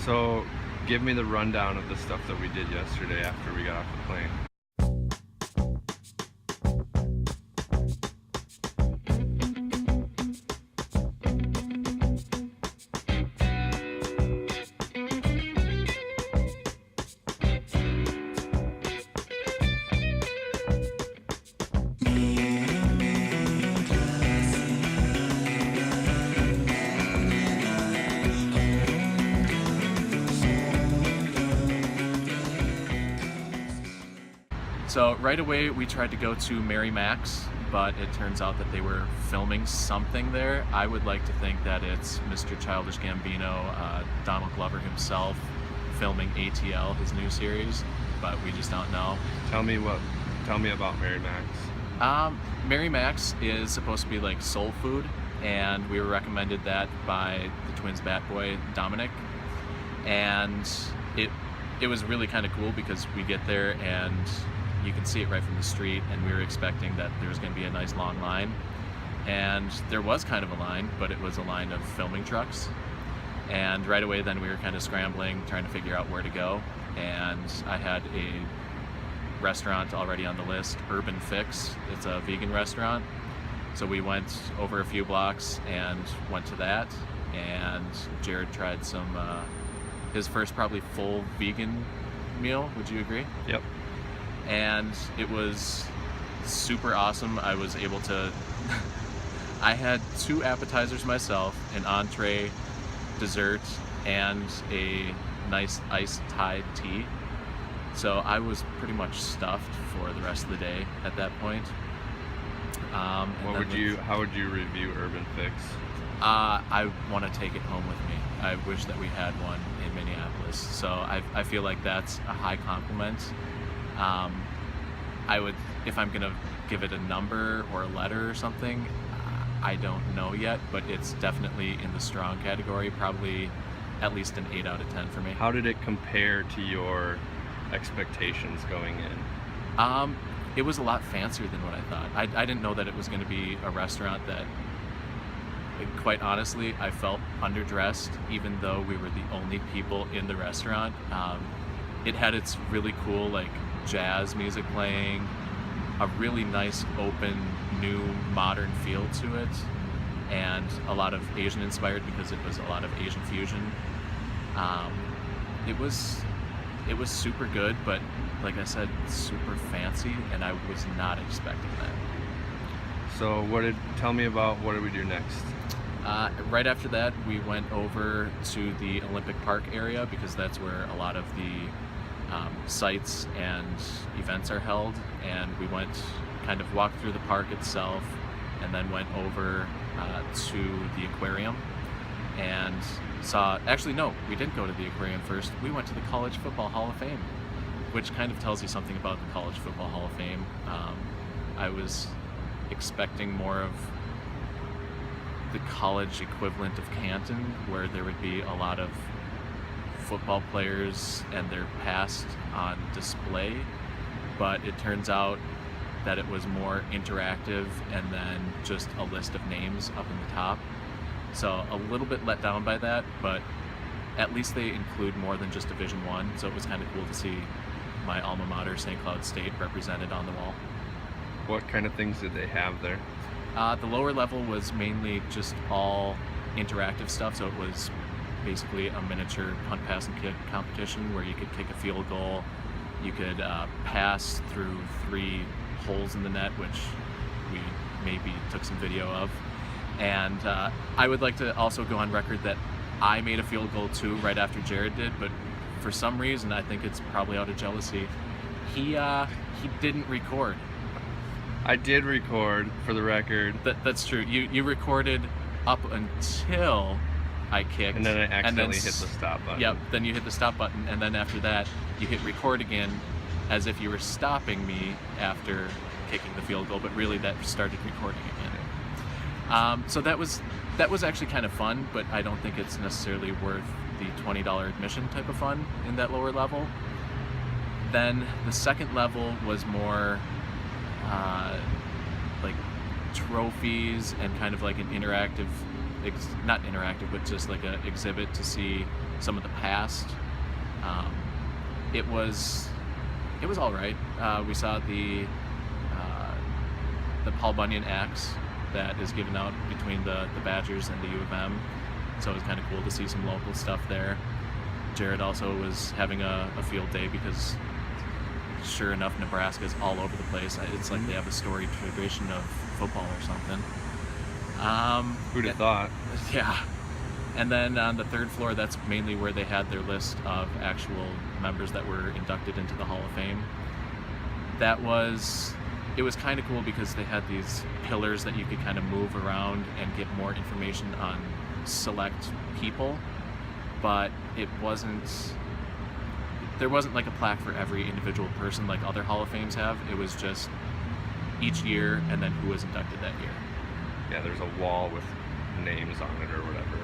So, give me the rundown of the stuff that we did yesterday after we got off the plane. So right away we tried to go to Mary Mac's, but it turns out that they were filming something there. I would like to think that it's Mr. Childish Gambino, Donald Glover himself, filming ATL, his new series, but we just don't know. Tell me about Mary Mac's. Mary Mac's is supposed to be like soul food, and we were recommended that by the twins' bat boy, Dominic, and it was really kind of cool because we get there and you can see it right from the street, and we were expecting that there was going to be a nice long line, and there was kind of a line, but it was a line of filming trucks. And right away then we were kind of scrambling, trying to figure out where to go, and I had a restaurant already on the list, Herban Fix. It's a vegan restaurant, so we went over a few blocks and went to that, and Jared tried some his first probably full vegan meal. Would you agree? Yep. And it was super awesome. I was able to I had 2 appetizers myself, an entree, dessert, and a nice iced Thai tea. So I was pretty much stuffed for the rest of the day at that point. How would you review Urban Fix? I want to take it home with me. I wish that we had one in Minneapolis. So I feel like that's a high compliment. I would, if I'm gonna give it a number or a letter or something, I don't know yet, but it's definitely in the strong category, probably at least an 8 out of 10 for me. How did it compare to your expectations going in? It was a lot fancier than what I thought. I didn't know that it was going to be a restaurant that, quite honestly, I felt underdressed, even though we were the only people in the restaurant. It had its really cool like jazz music playing, a really nice open new modern feel to it, and a lot of Asian inspired because it was a lot of Asian fusion. It was super good, but like I said, super fancy, and I was not expecting that. So tell me about what did we do next? Right after that, we went over to the Olympic Park area because that's where a lot of the sites and events are held, and we kind of walked through the park itself and then went over to the aquarium and actually no, we didn't go to the aquarium first. We went to the College Football Hall of Fame, which kind of tells you something about the College Football Hall of Fame. I was expecting more of the college equivalent of Canton, where there would be a lot of football players and their past on display, but it turns out that it was more interactive and then just a list of names up in the top. So a little bit let down by that, but at least they include more than just Division I, so it was kind of cool to see my alma mater, St. Cloud State, represented on the wall. What kind of things did they have there? The lower level was mainly just all interactive stuff, so it was basically a miniature punt, pass, and kick competition where you could kick a field goal, you could pass through 3 holes in the net, which we maybe took some video of. And I would like to also go on record that I made a field goal too right after Jared did, but for some reason, I think it's probably out of jealousy, he didn't record. I did record, for the record. That's true. You recorded up until I kicked. And then I accidentally hit the stop button. Yep, then you hit the stop button, and then after that, you hit record again as if you were stopping me after kicking the field goal, but really that started recording again. So that was actually kind of fun, but I don't think it's necessarily worth the $20 admission type of fun in that lower level. Then the second level was more like trophies and kind of like an interactive, not interactive, but just like an exhibit to see some of the past. Um, it was all right. We saw the Paul Bunyan axe that is given out between the Badgers and the U of M, so it was kind of cool to see some local stuff there. Jared also was having a field day because, sure enough, Nebraska's all over the place. It's like they have a storied tradition of football or something. Who'd have thought? Yeah. And then on the third floor, that's mainly where they had their list of actual members that were inducted into the Hall of Fame. It was kind of cool because they had these pillars that you could kind of move around and get more information on select people, but there wasn't like a plaque for every individual person like other Hall of Fames have. It was just each year and then who was inducted that year. Yeah, there's a wall with names on it or whatever.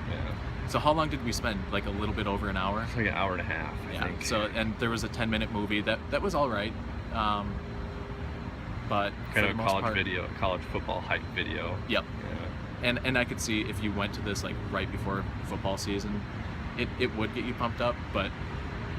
Yeah. So how long did we spend? Like a little bit over an hour? It's like an hour and a half, I think. So, and there was a 10-minute movie that was all right. But kind for of the a most college part, video, college football hype video. Yep. Yeah. And I could see if you went to this like right before football season, it would get you pumped up, but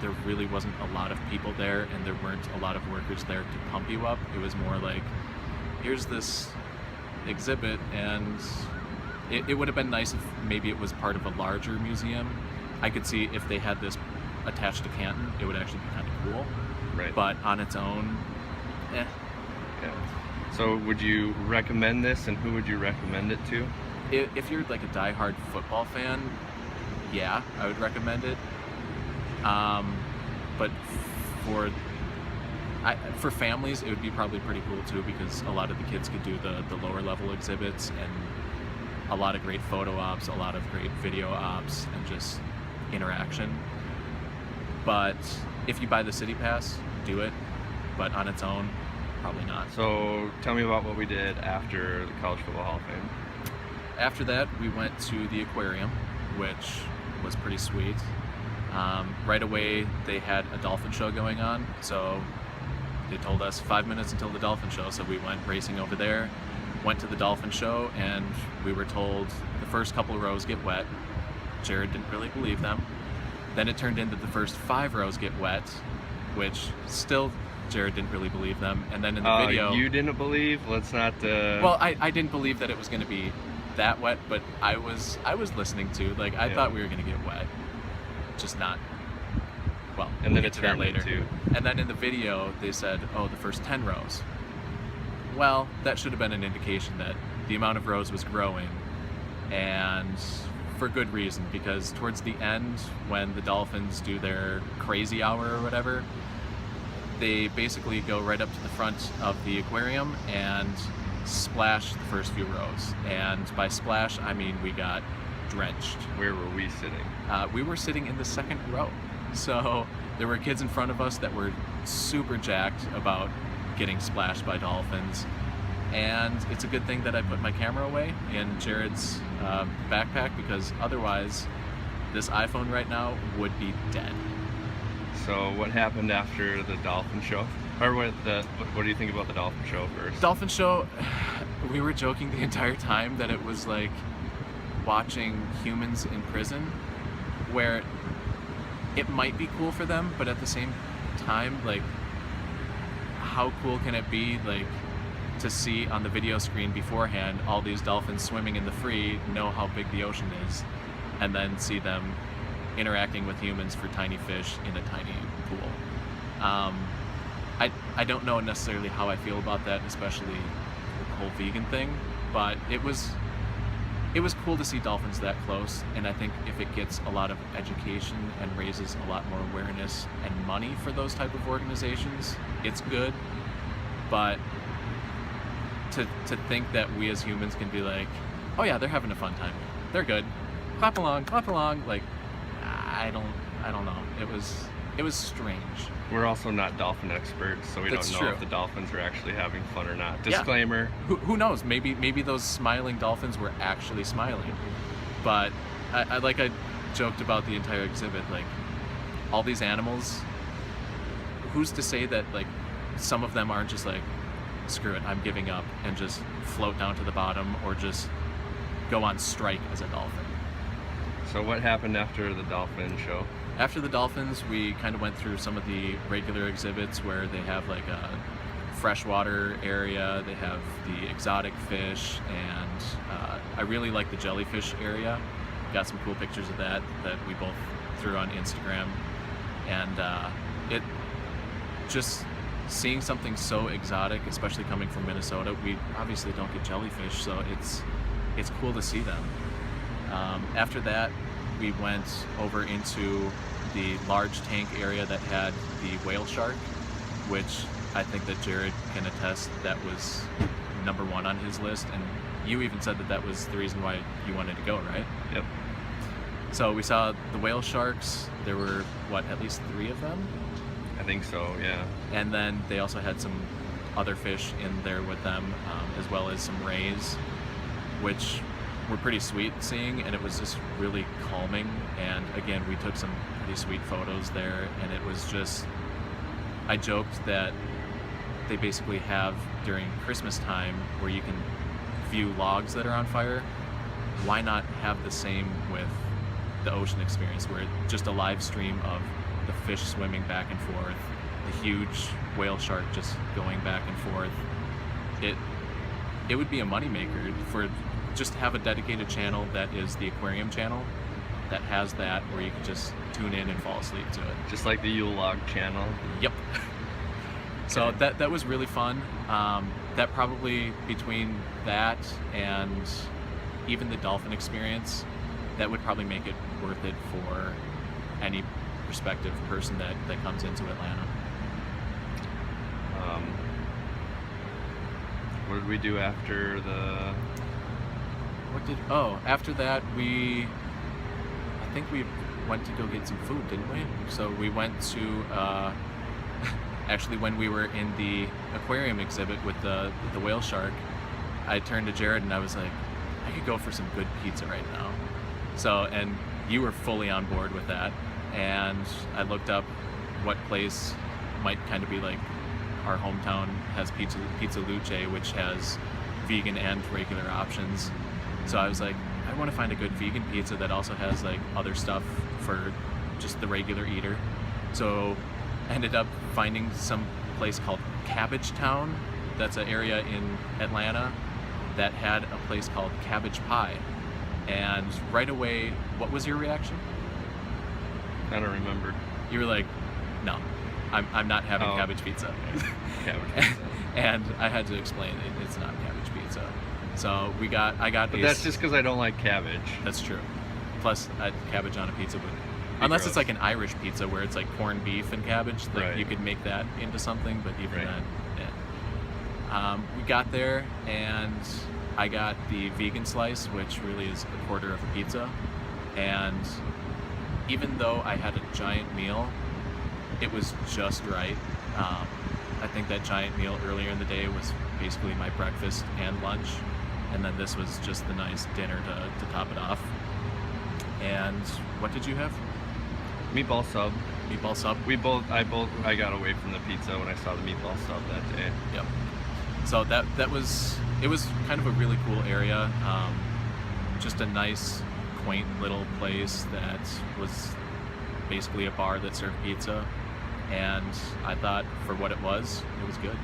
there really wasn't a lot of people there and there weren't a lot of workers there to pump you up. It was more like, here's this exhibit, and it would have been nice if maybe it was part of a larger museum. I could see if they had this attached to Canton, it would actually be kind of cool. Right. But on its own, Yeah. So would you recommend this, and who would you recommend it to? If you're like a diehard football fan, yeah, I would recommend it. But for families, it would be probably pretty cool too, because a lot of the kids could do the lower level exhibits and a lot of great photo ops, a lot of great video ops, and just interaction. But if you buy the city pass, do it. But on its own, probably not. So tell me about what we did after the College Football Hall of Fame. After that, we went to the Aquarium, which was pretty sweet. Right away, they had a dolphin show going on, so they told us 5 minutes until the dolphin show, so we went racing over there, went to the dolphin show, and we were told the first couple rows get wet. Jared didn't really believe them. Then it turned into the first 5 rows get wet, which still Jared didn't really believe them. And then in the video, you didn't believe? Let's not. Well, I didn't believe that it was going to be that wet, but I was listening to, like, I thought we were going to get wet, just not. Well, and we'll then get to that later. Into... And then in the video, they said, oh, the first 10 rows. Well, that should have been an indication that the amount of rows was growing, and for good reason, because towards the end, when the Dolphins do their crazy hour or whatever, they basically go right up to the front of the aquarium and splash the first few rows. And by splash, I mean we got drenched. Where were we sitting? We were sitting in the second row. So there were kids in front of us that were super jacked about getting splashed by dolphins. And it's a good thing that I put my camera away in Jared's backpack, because otherwise this iPhone right now would be dead. So what happened after the dolphin show? Or what do you think about the dolphin show first? Dolphin show, we were joking the entire time that it was like watching humans in prison, where it might be cool for them, but at the same time, like, how cool can it be, like, to see on the video screen beforehand all these dolphins swimming in the free, know how big the ocean is, and then see them interacting with humans for tiny fish in a tiny pool. I don't know necessarily how I feel about that, especially the whole vegan thing, but it was cool to see dolphins that close, and I think if it gets a lot of education and raises a lot more awareness and money for those type of organizations, it's good. But to think that we as humans can be like, oh yeah, they're having a fun time, they're good, clap along, like, I don't know. It was strange. We're also not dolphin experts, so we That's don't know true. if the dolphins are actually having fun or not. Disclaimer. Yeah. Who knows? Maybe those smiling dolphins were actually smiling. But I joked about the entire exhibit, like, all these animals, who's to say that, like, some of them aren't just like, screw it, I'm giving up, and just float down to the bottom, or just go on strike as a dolphin. So what happened after the dolphin show? After the dolphins, we kind of went through some of the regular exhibits where they have like a freshwater area, they have the exotic fish, and I really like the jellyfish area. Got some cool pictures of that we both threw on Instagram, and it just seeing something so exotic, especially coming from Minnesota. We obviously don't get jellyfish, so it's cool to see them. After that, we went over into the large tank area that had the whale shark, which I think that Jared can attest that was #1 on his list, and you even said that was the reason why you wanted to go, right? Yep. So we saw the whale sharks. There were, at least 3 of them? I think so, yeah. And then they also had some other fish in there with them, as well as some rays, which were pretty sweet seeing, and it was just really calming. And again, we took some pretty sweet photos there, and it was just, I joked that they basically have during Christmas time where you can view logs that are on fire. Why not have the same with the ocean experience, where it's just a live stream of the fish swimming back and forth, the huge whale shark just going back and forth. It would be a moneymaker for just have a dedicated channel that is the Aquarium channel that has that, where you can just tune in and fall asleep to it. Just like the Yule Log channel. Yep. So Okay. that was really fun. That probably, between that and even the dolphin experience, that would probably make it worth it for any prospective person that comes into Atlanta. What did we do after the... After that, I think we went to go get some food, didn't we? So we went to, actually when we were in the aquarium exhibit with the whale shark, I turned to Jared and I was like, I could go for some good pizza right now. So, and you were fully on board with that. And I looked up what place might kind of be like our hometown has Pizza Luce, which has vegan and regular options. So I was like, I want to find a good vegan pizza that also has like other stuff for just the regular eater. So I ended up finding some place called Cabbage Town. That's an area in Atlanta that had a place called Cabbage Pie. And right away, what was your reaction? I don't remember. You were like, no, I'm not having Oh. cabbage pizza. Cabbage pizza. And I had to explain it's not cabbage pizza. So I got But that's just because I don't like cabbage. That's true. Plus, cabbage on a pizza would, unless it's gross. like an Irish pizza where it's like corned beef and cabbage, like Right. you could make that into something. But even Right. then, yeah. We got there and I got the vegan slice, which really is a quarter of a pizza. And even though I had a giant meal, it was just right. I think that giant meal earlier in the day was basically my breakfast and lunch, and then this was just the nice dinner to top it off. And what did you have? Meatball sub. Meatball sub? I got away from the pizza when I saw the meatball sub that day. Yep. So it was kind of a really cool area. Just a nice, quaint little place that was basically a bar that served pizza. And I thought for what it was good.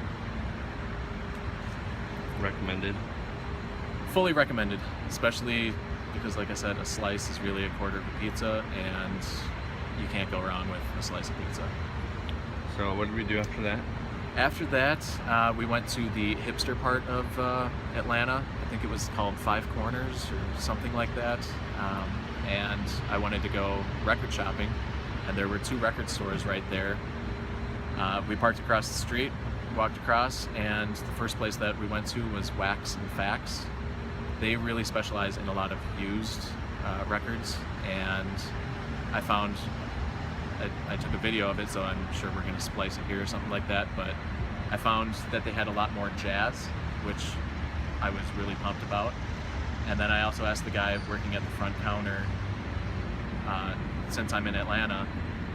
Recommended. Fully recommended, especially because, like I said, a slice is really a quarter of a pizza, and you can't go wrong with a slice of pizza. So what did we do after that? After that, we went to the hipster part of Atlanta. I think it was called Five Corners or something like that. And I wanted to go record shopping, and there were 2 record stores right there. We parked across the street, walked across, and the first place that we went to was Wax and Facts. They really specialize in a lot of used records, and I found, I took a video of it, so I'm sure we're going to splice it here or something like that, but I found that they had a lot more jazz, which I was really pumped about. And then I also asked the guy working at the front counter, since I'm in Atlanta,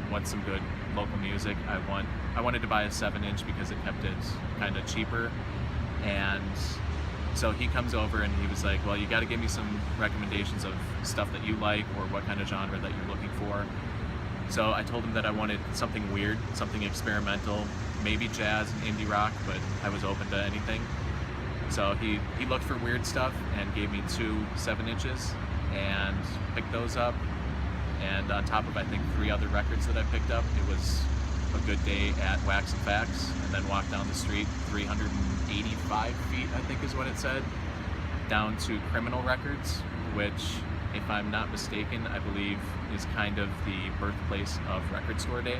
what's some good local music. I wanted to buy a 7-inch because it kept it kind of cheaper, and So he comes over and he was like, well, you got to give me some recommendations of stuff that you like or what kind of genre that you're looking for. So I told him that I wanted something weird, something experimental, maybe jazz and indie rock, but I was open to anything. So he looked for weird stuff and gave me 2 7-inches and picked those up. And on top of, I think, 3 other records that I picked up, it was a good day at Wax and Facts, and then walked down the street 385 feet, I think is what it said, down to Criminal Records, which, if I'm not mistaken, I believe is kind of the birthplace of Record Store Day.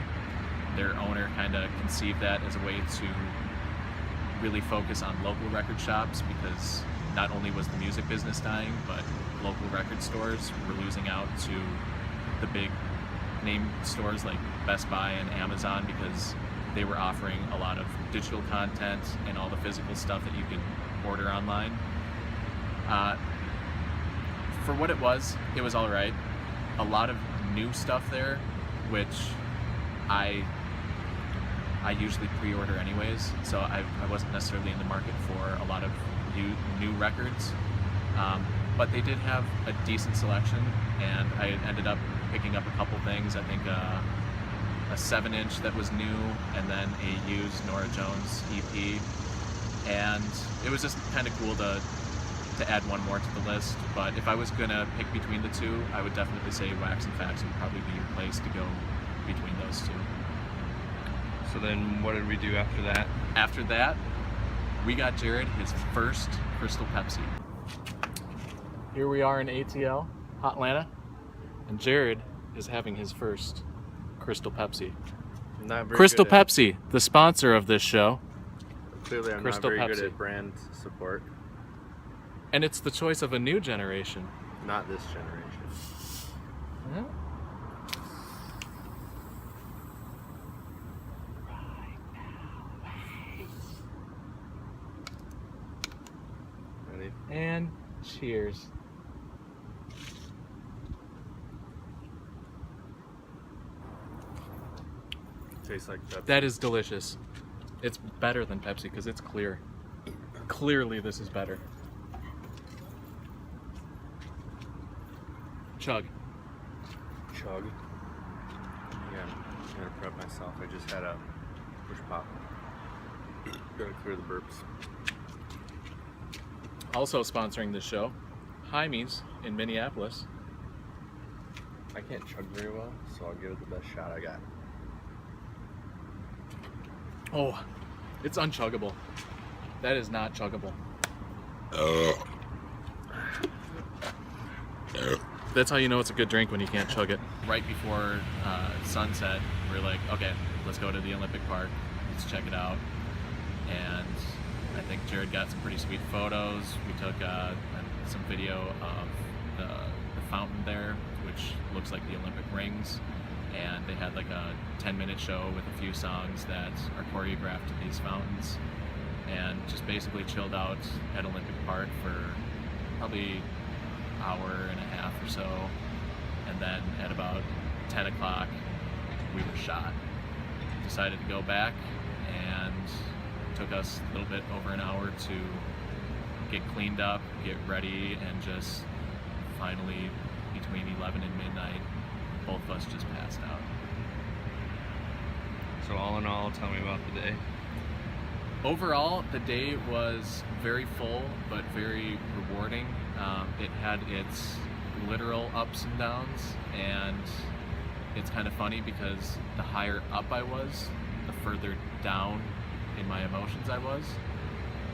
Their owner kind of conceived that as a way to really focus on local record shops, because not only was the music business dying, but local record stores were losing out to the big name stores like Best Buy and Amazon, because they were offering a lot of digital content and all the physical stuff that you could order online. For what it was all right. A lot of new stuff there, which I usually pre-order anyways, so I wasn't necessarily in the market for a lot of new records. But they did have a decent selection, and I ended up picking up a couple things. I think a 7-inch that was new, and then a used Norah Jones EP. And it was just kind of cool to add one more to the list. But if I was gonna pick between the 2, I would definitely say Wax and Facts would probably be your place to go between those 2. So then what did we do after that? After that, we got Jared his first Crystal Pepsi. Here we are in ATL, Atlanta, and Jared is having his first Crystal Pepsi. Not very Crystal good at- Pepsi, the sponsor of this show, Clearly, I'm Crystal not very Pepsi. good at brand support. and it's the choice of a new generation. Not this generation. Ready? And cheers. Tastes like Pepsi. That is delicious. It's better than Pepsi because it's clear. Clearly this is better. Chug. Chug. Yeah, I'm gonna prep myself. I just had a push pop. Gotta clear the burps. Also sponsoring this show, Jaime's in Minneapolis. I can't chug very well, so I'll give it the best shot I got. Oh, it's unchuggable. That is not chuggable. That's how you know it's a good drink, when you can't chug it. Right before sunset, we were like, okay, let's go to the Olympic Park. Let's check it out. And I think Jared got some pretty sweet photos. We took some video of the fountain there, which looks like the Olympic rings. And they had like a 10-minute show with a few songs that are choreographed to these fountains. And just basically chilled out at Olympic Park for probably an hour and a half or so. And then at about 10 o'clock, we were shot. Decided to go back, and it took us a little bit over an hour to get cleaned up, get ready, and just finally, between 11 and midnight, both of us just passed out. So all in all, tell me about the day. Overall, the day was very full, but very rewarding. It had its literal ups and downs, and it's kind of funny because the higher up I was, the further down in my emotions I was.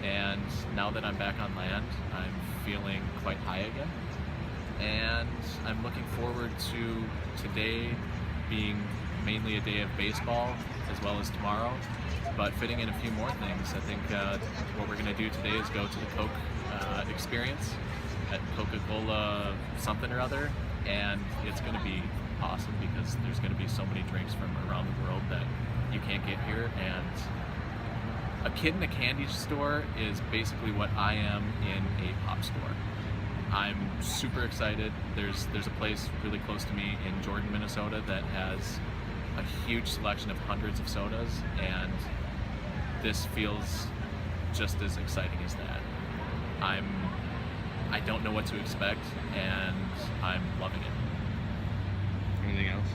And now that I'm back on land, I'm feeling quite high again. And I'm looking forward to today being mainly a day of baseball, as well as tomorrow, but fitting in a few more things. I think what we're going to do today is go to the Coke Experience at Coca-Cola something or other, and it's going to be awesome because there's going to be so many drinks from around the world that you can't get here. And a kid in a candy store is basically what I am in a pop store. I'm super excited. There's a place really close to me in Jordan, Minnesota that has a huge selection of hundreds of sodas, and this feels just as exciting as that. I don't know what to expect, and I'm loving it. Anything else?